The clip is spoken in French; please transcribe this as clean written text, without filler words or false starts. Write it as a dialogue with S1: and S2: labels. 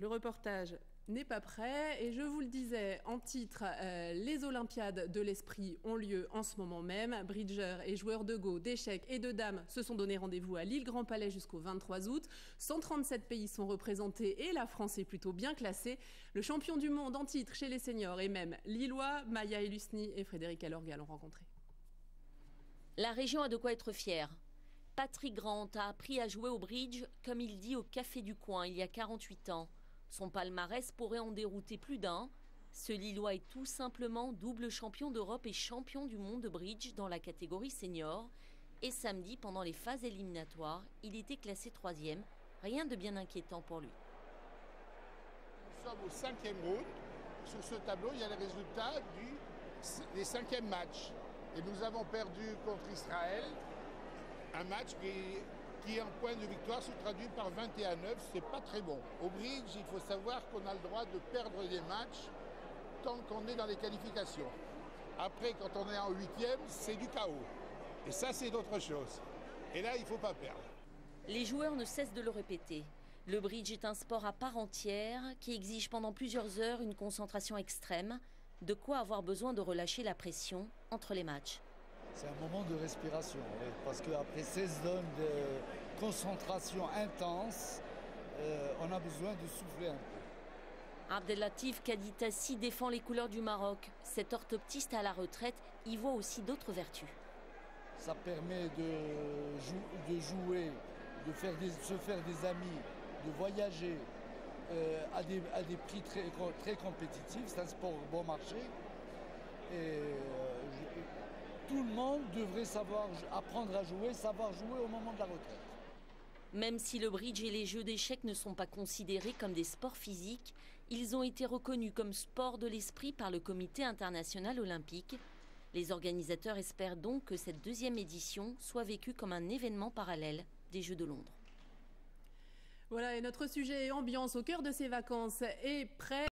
S1: le reportage n'est pas prêt et je vous le disais en titre, les Olympiades de l'esprit ont lieu en ce moment même. Bridgeurs et joueurs de go, d'échecs et de dames se sont donné rendez-vous à Lille Grand Palais jusqu'au 23 août. 137 pays sont représentés et la France est plutôt bien classée. Le champion du monde en titre chez les seniors et même lillois, Maya Elusni et Frédéric Alorga l'ont rencontré.
S2: La région a de quoi être fière. Patrick Grant a appris à jouer au bridge, comme il dit, au café du coin il y a 48 ans. Son palmarès pourrait en dérouter plus d'un. Ce Lillois est tout simplement double champion d'Europe et champion du monde de bridge dans la catégorie senior. Et samedi, pendant les phases éliminatoires, il était classé 3e. Rien de bien inquiétant pour lui.
S3: Nous sommes au 5e round. Sur ce tableau, il y a les résultats des 5e matchs. Et nous avons perdu contre Israël. Un match qui en point de victoire se traduit par 21-9, c'est pas très bon. Au bridge, il faut savoir qu'on a le droit de perdre des matchs tant qu'on est dans les qualifications. Après, quand on est en 8e, c'est du chaos. Et ça, c'est d'autres choses. Et là, il ne faut pas perdre.
S2: Les joueurs ne cessent de le répéter. Le bridge est un sport à part entière qui exige pendant plusieurs heures une concentration extrême, de quoi avoir besoin de relâcher la pression entre les matchs.
S4: C'est un moment de respiration, parce qu'après 16 zones de concentration intense, on a besoin de souffler un peu.
S2: Abdellatif Kaditassi défend les couleurs du Maroc. Cet orthoptiste à la retraite y voit aussi d'autres vertus.
S4: Ça permet de jouer, se faire des amis, de voyager à des prix très compétitifs. C'est un sport bon marché. Et tout le monde devrait apprendre à jouer, savoir jouer au moment de la retraite.
S2: Même si le bridge et les jeux d'échecs ne sont pas considérés comme des sports physiques, ils ont été reconnus comme sport de l'esprit par le Comité international olympique. Les organisateurs espèrent donc que cette 2e édition soit vécue comme un événement parallèle des Jeux de Londres.
S1: Voilà, et notre sujet ambiance au cœur de ces vacances est prêt.